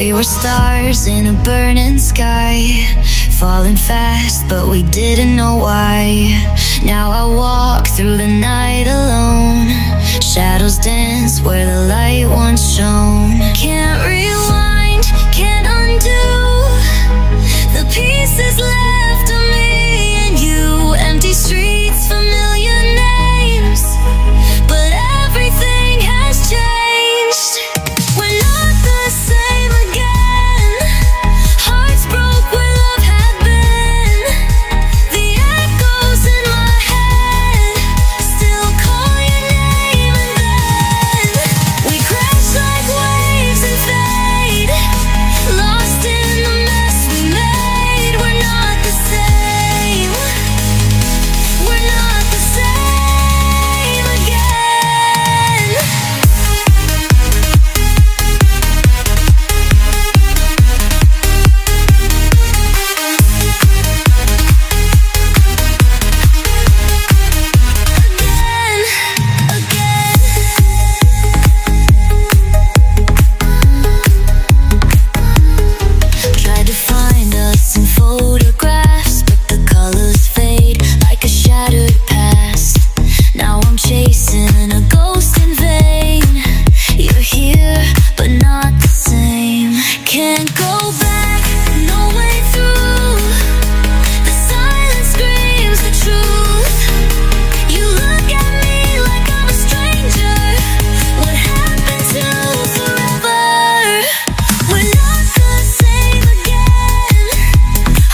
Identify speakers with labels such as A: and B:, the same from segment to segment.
A: We were stars in a burning sky, falling fast, but we didn't know why. Now I walk through the night alone. Shadows dance where the light once shone. Can't rewind, can't undo the pieces left of me and you. Empty streets, familiar names, but everything has changed. We're not the same again. Hearts broke where love had been. The echoes in my head still call your name, and then we crash like waves and fade, lost in the mess we made. We're not the same. We're not the same again. Tried to find us in photographs, but the colors fade like a shattered past. Now I'm chasing a ghost in vain. You're here, but not the same. Can't go back, no way through. The silence screams the truth. You look at me like I'm a stranger. What happened to forever? We're not the same again.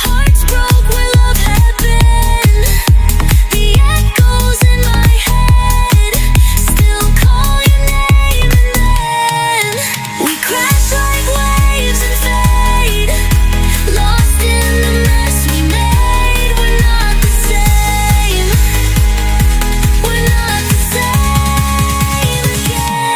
A: Hearts broke where love had been. The echoes in my head still call your name, and then we crash like waves and fade, lost in the mess we made. We're not the same. We're not the same again.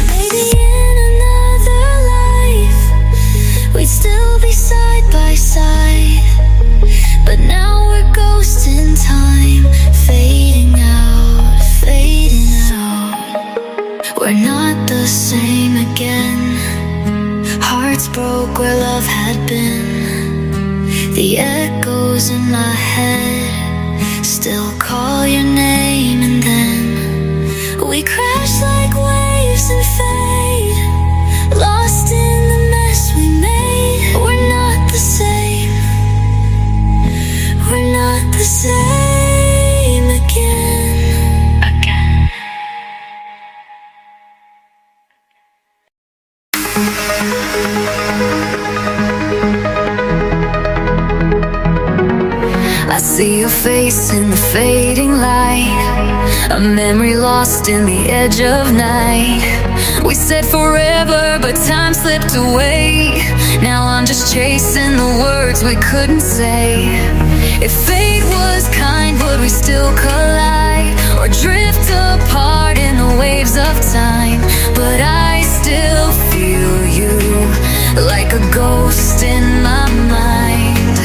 A: Maybe in another life we'd still be side by side, but now we're ghosts in time, fading out, fading out. We're not the same again. Hearts broke where love had been. The echoes in my head still call your name, and then we crash like waves and fade, lost in the mess we made. We're not the same. We're not the same again. Again. I see your face in the fading light, a memory lost in the edge of night. We said forever, but time slipped away. Now I'm just chasing the words we couldn't say. If fate was kind, would we still collide, or drift apart in the waves of time? But I still feel you, like a ghost in my mind.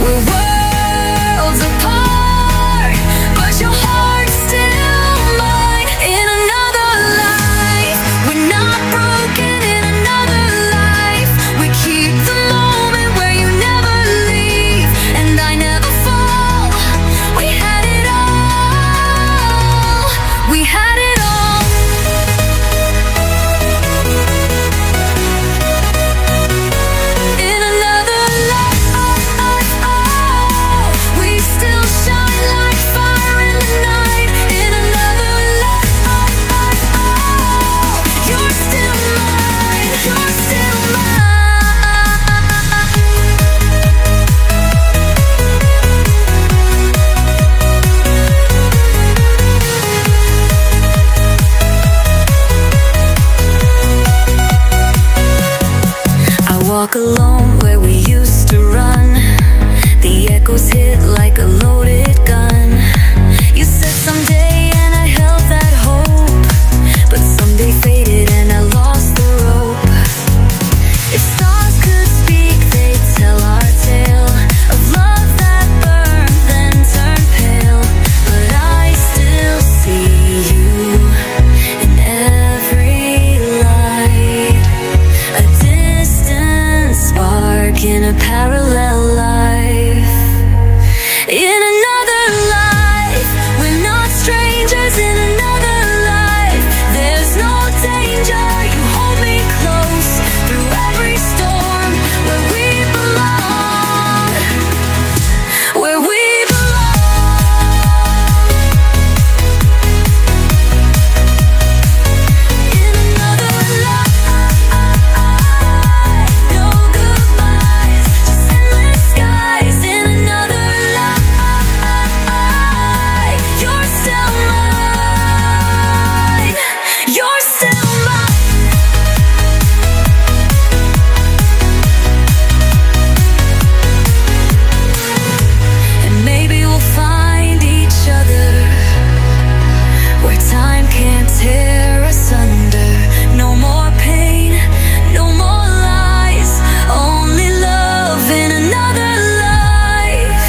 A: We're worlds apart, but your heart's still mine. In another life, we're not broken. In another life, we keep the moment where you never leave and I never fall. We had it all. We had it all. In another walk alone where we used to run. The echoes hit like a loaded gun. You said someday and I held that hope, but someday faded and I lost the rope. If stars could speak, they'd tell our tale of love that burned then turned pale. But I still see you in every light, a distant spark in a parallel life. In another life, we're not strangers. In another life, there's no danger. You hold me close through every storm, where we belong, where we belong. In another life, no goodbyes, just endless skies. In another life, you're still mine. You're still mine. And maybe we'll find each other where time can't tear us under. No more pain, no more lies, only love in another life.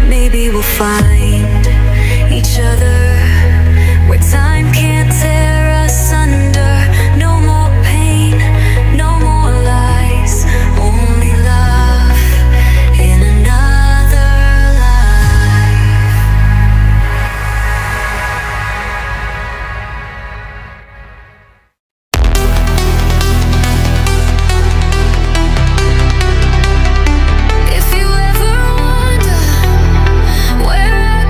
A: Maybe we'll find each other where time can't tear us under. No more pain, no more lies, only love in another life. If you ever wonder where I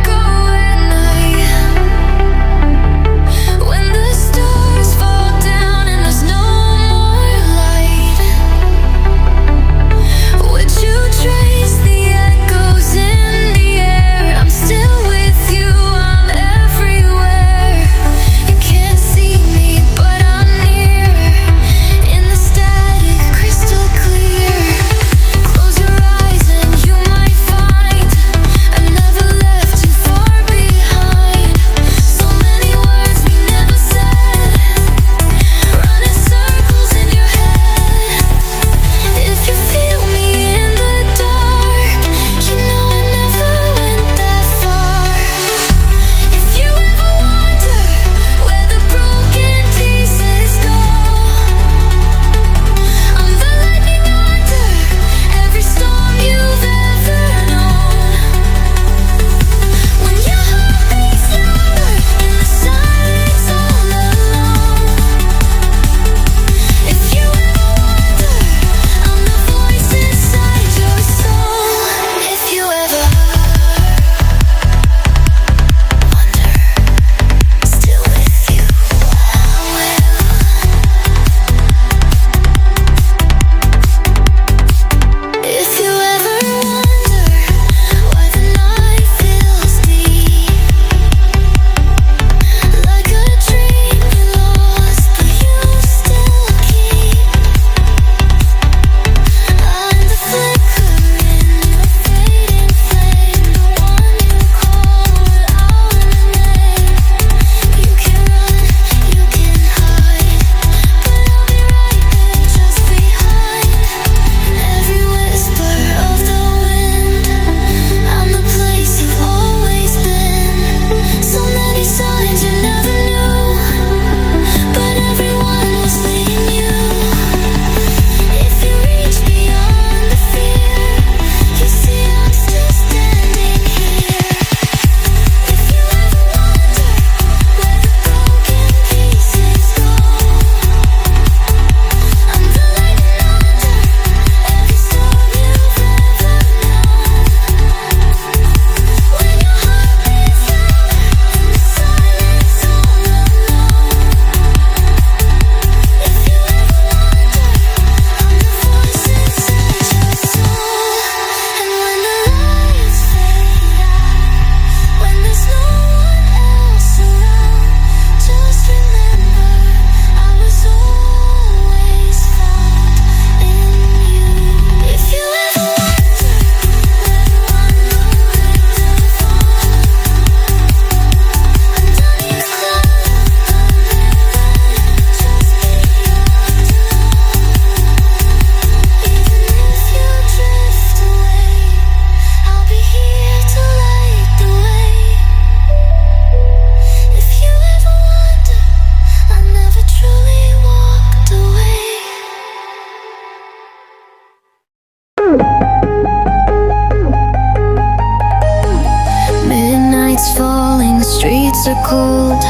A: nights are cold,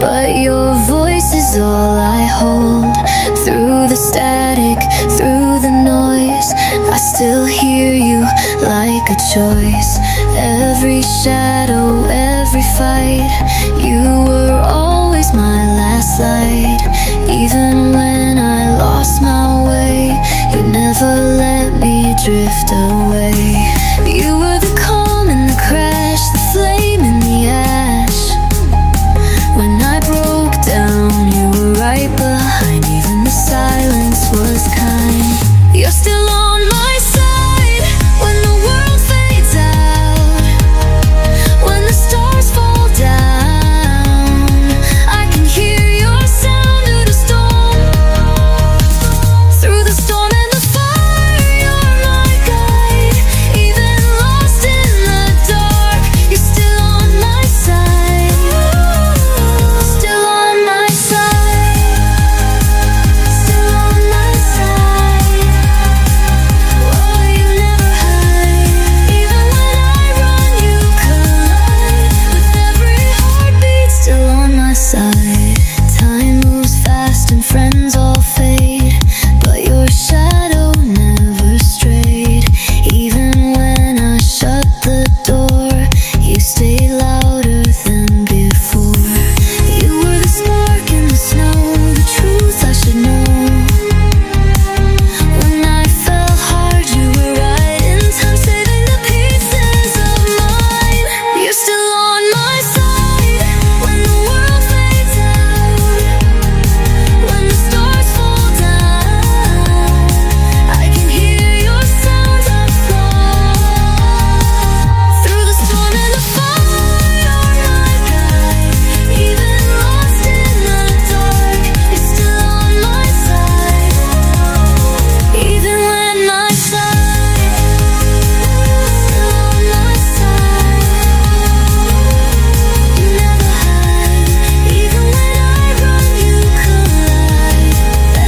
A: but your voice is all I hold. Through the static, through the noise, I still hear you like a choice. Every shadow, every fight, you were always my last light. Even when I lost my way, you never let me drift away. You were the calm in the crash, the flame in the ash. When I broke down, you were right behind. Even the silence was kind. You're still on my side when the world fades out, when the stars fall down. I can hear your sound through the storm, through the storm and the fire. You're my guide. Even lost in the dark, you're still on my side. Still on my side. Still on my side. Oh, you never hide. Even when I run, you collide. With every heartbeat, still on my side. Time moves fast and friends all fade, but your shadow never strayed. Even when I shut the door, you stay louder than before. You were the spark in the snow, the truth I should know. When I fell hard, you were right in time, saving the pieces of mine. You're still on my side when the world fades out, when the stars fall down. I can hear your sound afar. Through the storm and the fire, you're my guide. Even lost in the dark, you're still on my side. Even when I sigh, still on my side. You never hide. Even when I run, you collide.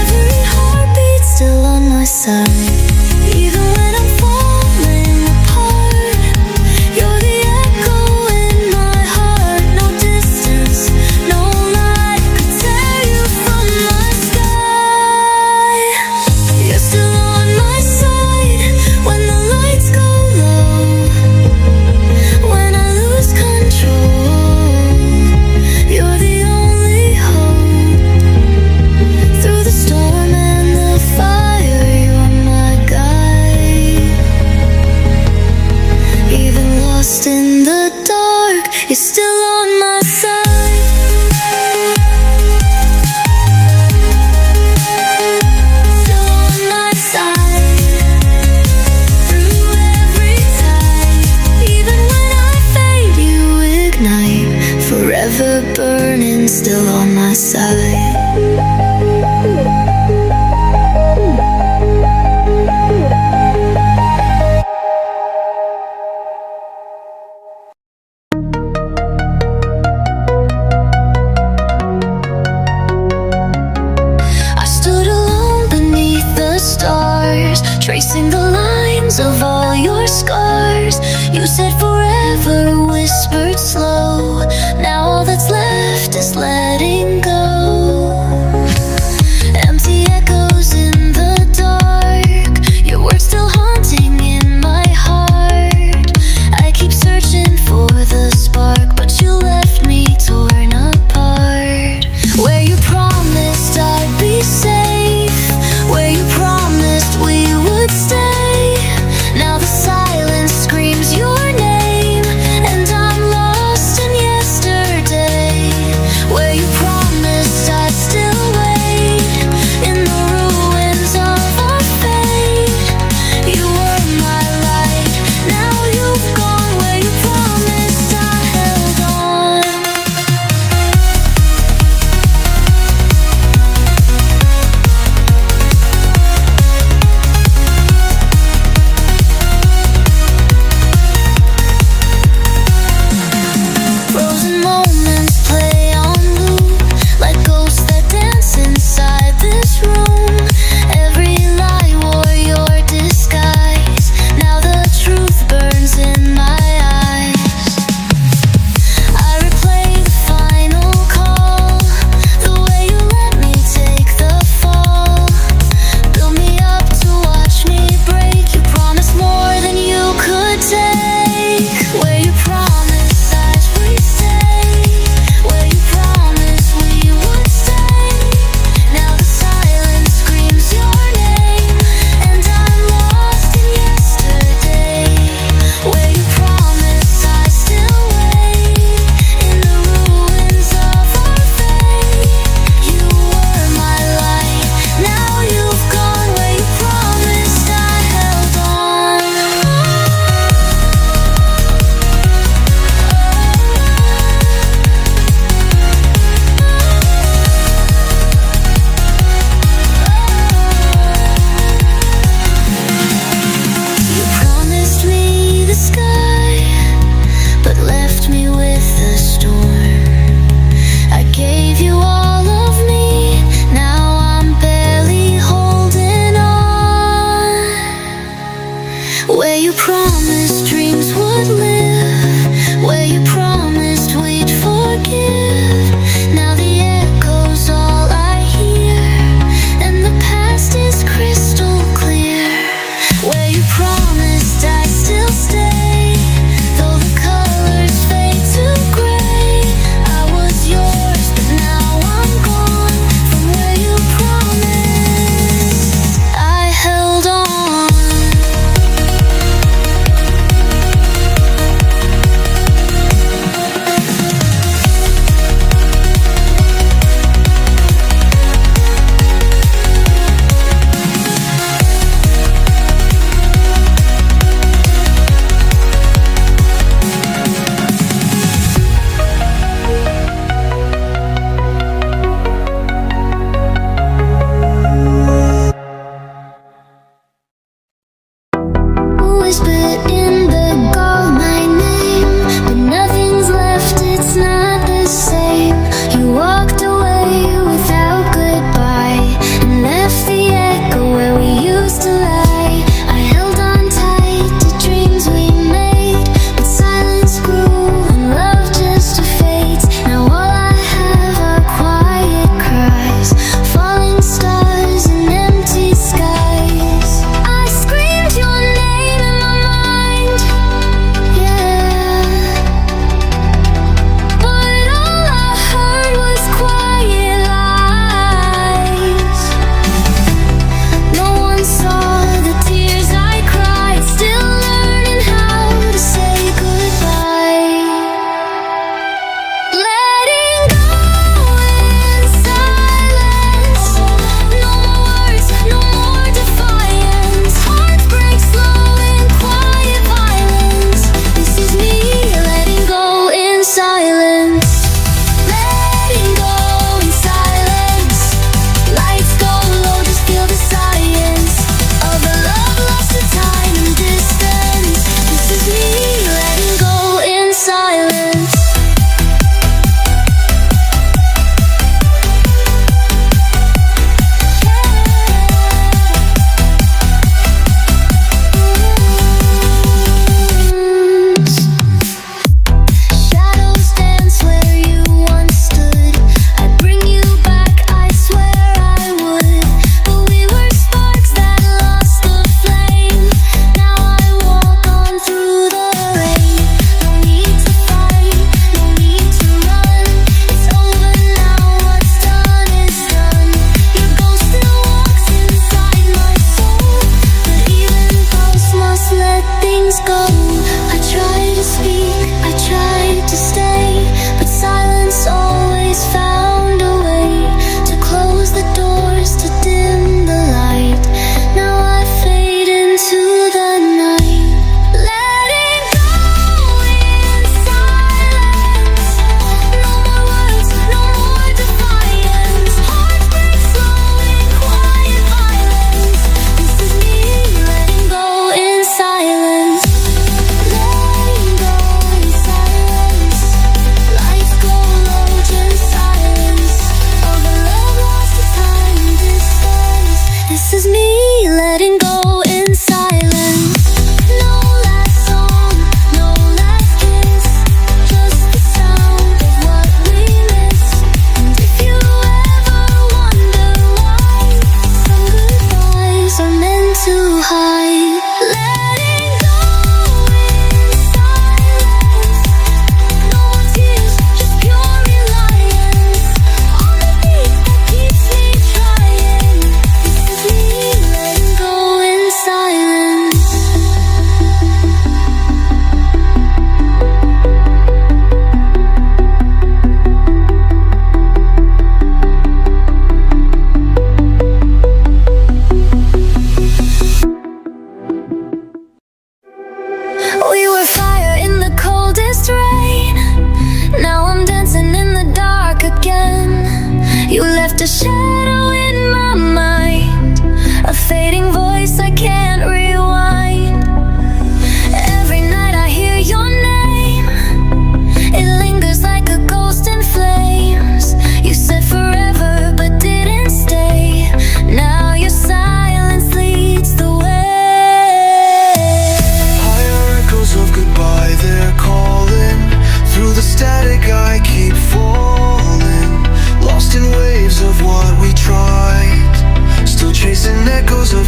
A: Every heartbeat still on my side. Even when I'm falling apart, you're the echo in my heart. No distance, no light could tear you from my sky. You're still on my side when the lights go low, when I lose control. You're the only hope. Through the storm and the fire, you're my guide. Even lost in the dark, you're still on my side. Still on my side. Through every tide, even when I fade, you ignite. Forever burning, still on my side. I stood alone beneath the stars, tracing the lines of all your scars. You said forever, whispered slow. Now all that's left is letting go. Empty echoes in the dark, your words still haunting in my heart. I keep searching for the spark, but you left me torn apart. Where you promised I'd be safe, where you promised we would stay. Now the silence screams your name. promised dreams would live, where you promised we'd forgive. Now the echo's all I hear, and the past is crystal clear. Where you promised I'd still stay, though the colors fade to gray. I was yours, but now I'm gone from where you promised. I held on.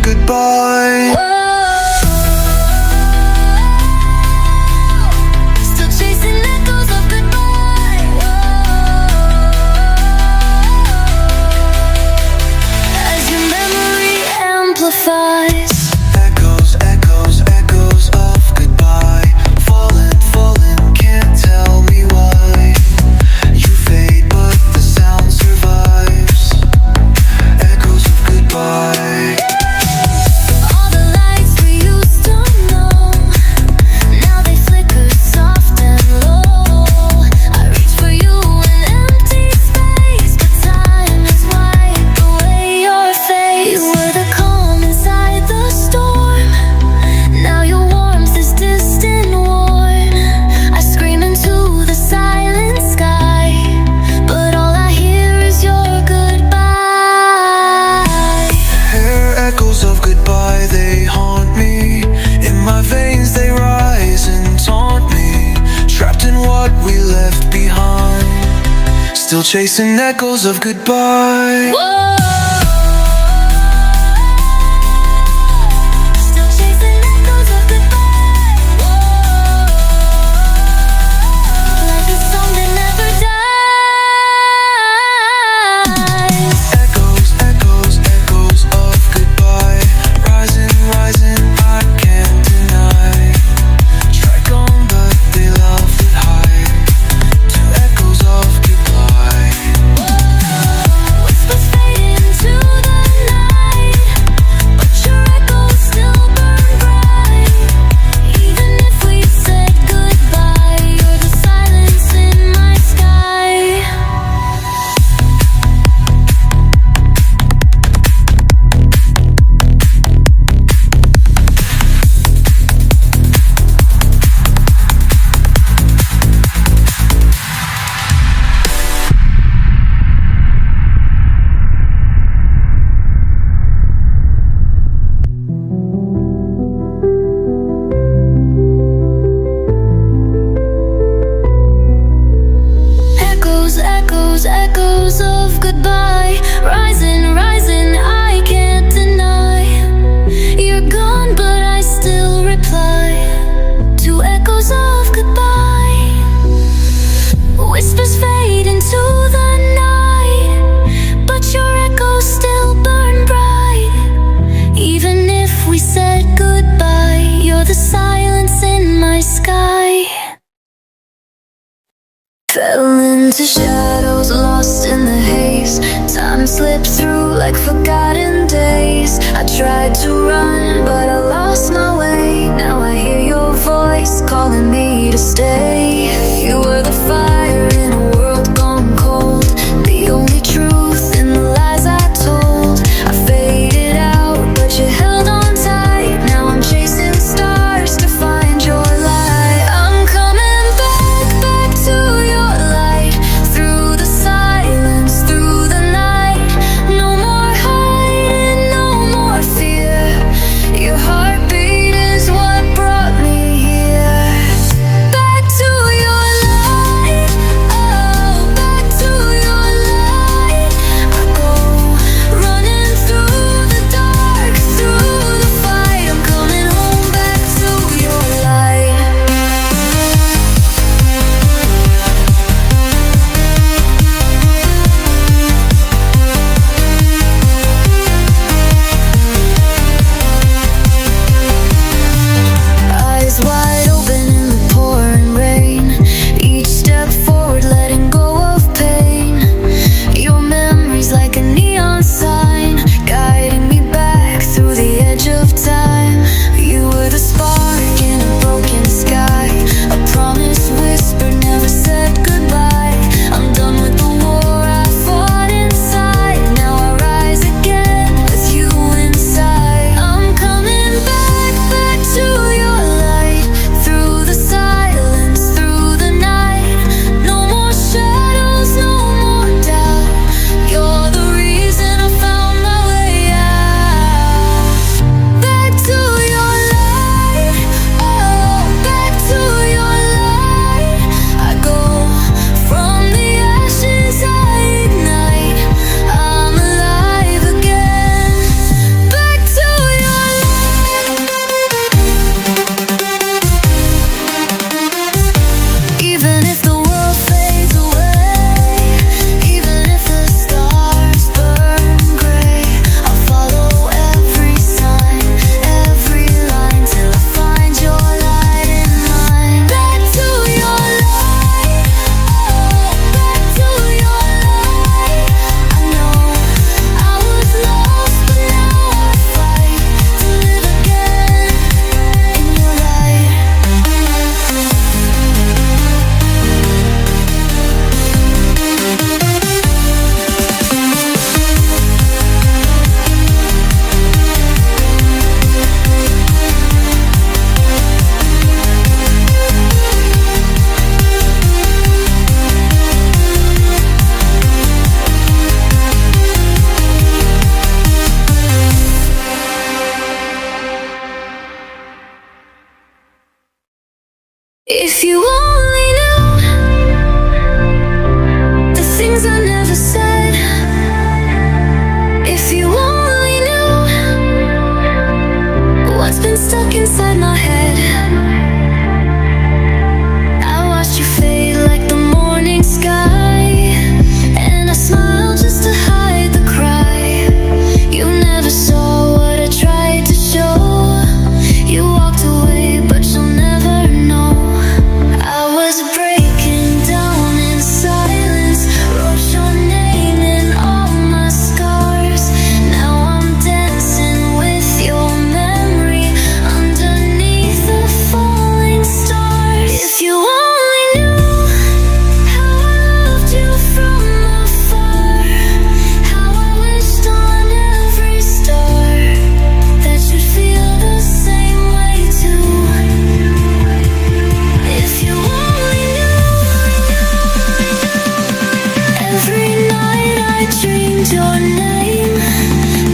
B: goodbye.
A: Still chasing echoes of goodbye. As your memory amplifies.
B: Echoes, echoes, echoes of goodbye. Falling, falling, can't tell me why. You fade, but the sound survives. Echoes of goodbye.
A: All the lights we used to know, now they flicker soft and low. I reach for you in empty space, but time has wiped away your face. You were the calm inside the storm, now your warmth is distant warm. I scream into the silent sky, but all I hear is your goodbye.
B: Hear echoes of goodbye, they haunt me. In my veins they rise and taunt me. Trapped in what we left behind. Still chasing echoes of goodbye.
A: Still chasing echoes of goodbye. Like a song that never dies.
B: Echoes, echoes, echoes of goodbye. Rising, rising, I can't deny. Track on, but they love it high. Two echoes of goodbye.
A: Whispers fade into the night, but your echoes still burn bright. Even if we said goodbye, you're the silence in my sky. Echoes, echoes, echoes of goodbye. Rising, rising, I can't deny. You're gone, but I still reply to echoes of goodbye. Whispers fade into the night, but your echoes still burn bright. Even if we said goodbye, you're the silence in my sky. Fell into shadows, lost in the haze. Time slipped through like forgotten days. I tried to run, but I lost my way. Now I hear your voice calling me to stay. You were the fire in a world gone cold, the only truth in the lies I told. I faded out, but you held on tight. Now I'm chasing stars to find your light. I'm coming back, back to your light. Through the silence, through the night. No more hiding, no more fear. Your heartbeat is what brought me here. Back to If you only knew the things I never said. If you only knew what's been stuck inside my head. I watched you fade like the morning sky, and I smiled just to hide the cry. You never saw what I tried to show. You walked away, but you'll never know. I was breaking down in silence, wrote your name in all my scars. Now I'm dancing with your memory underneath the falling stars. If you only knew how I loved you from afar, how I wished on every star that you'd feel the same way too. If you only knew. Every night I dreamed your name,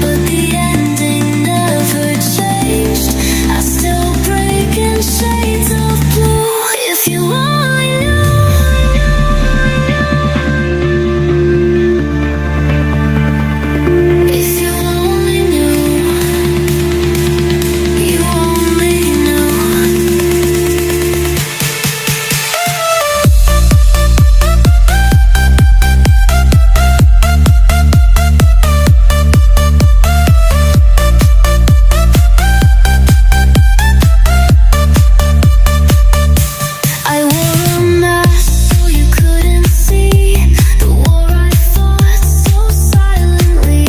A: but the ending never changed. I still break in shades of blue. If you only knew. If you only knew. You only knew. I wore a mask so you couldn't see the war I fought so silently.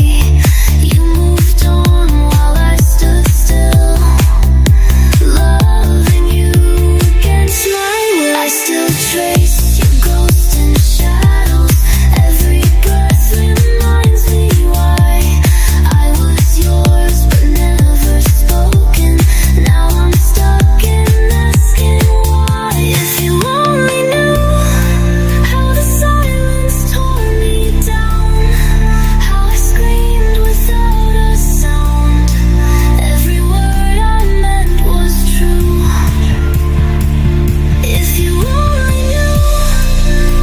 A: You moved on while I stood still, loving you against my will. I still trace your ghost in shadows. Every breath reminds me why I was yours but never spoken. Now I'm stuck in asking why. If you only knew how the silence tore me down, how I screamed without a sound. Every word I meant was true. If you only knew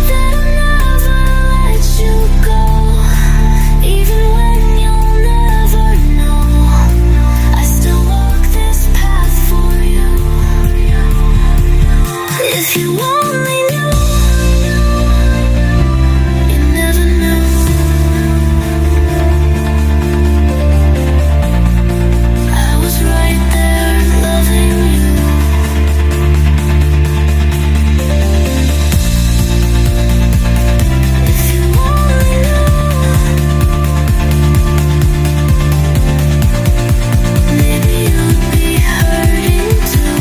A: that I'll never let you go, even when you'll never know. I still walk this path for you. If you only knew, you never knew. I was right there loving you. If you only knew, maybe you'd be hurting too.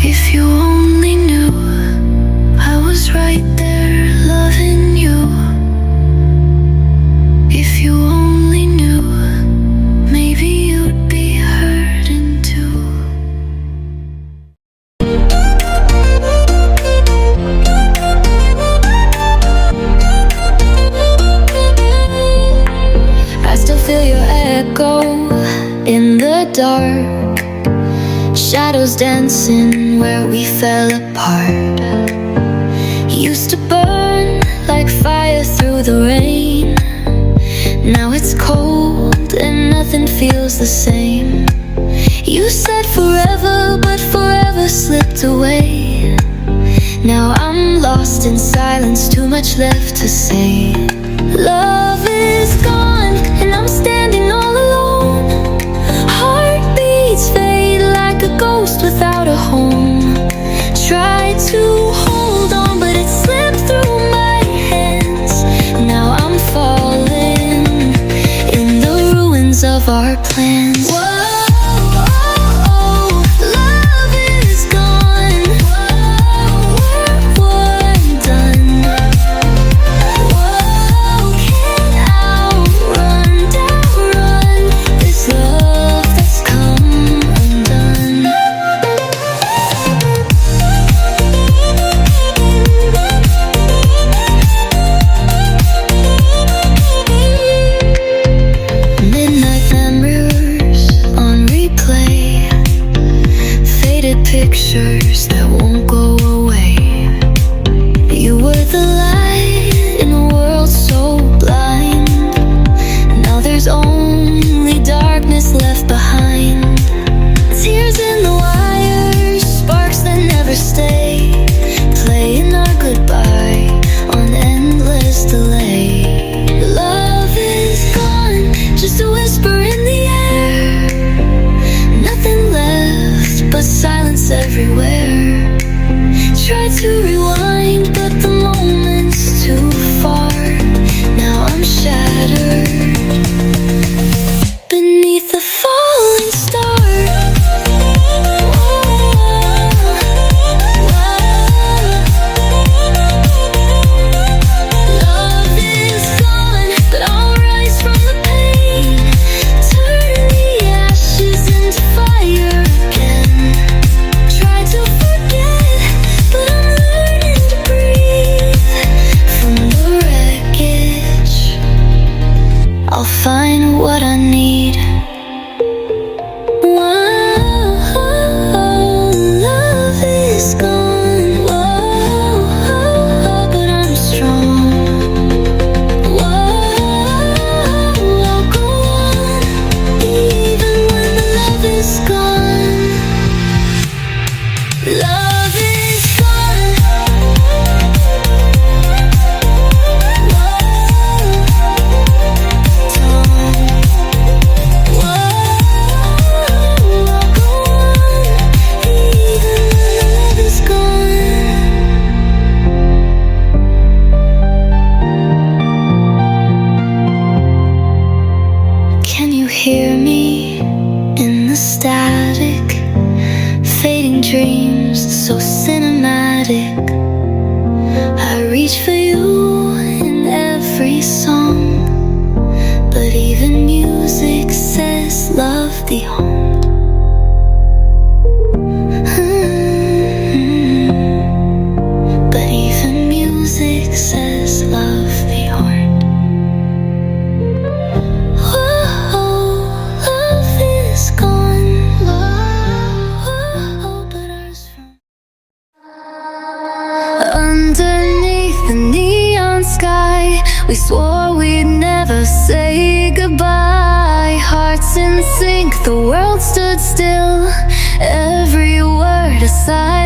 A: If you only knew I was right there loving you. If you only knew, maybe you'd be hurting too. I still feel your echo in the dark. Shadows dancing where we fell apart. Used to burn like fire through the rain. Now it's cold and nothing feels the same. You said forever, but forever slipped away. Now I'm lost in silence, too much left to say. Love is gone and I'm standing all alone. Heartbeats fade like a ghost without a home. Tried to hold on, but it slipped through my hands. Now I'm falling in the ruins of our plans. Whoa, love is gone. dreams, so cinematic. I reach for you in every song, but even music says love thee home. But even music says love thee home. Whoa, love is gone. Whoa, but ours from underneath the neon sky, we swore we'd never say goodbye. Hearts in sync, the world stood still, every word a sigh.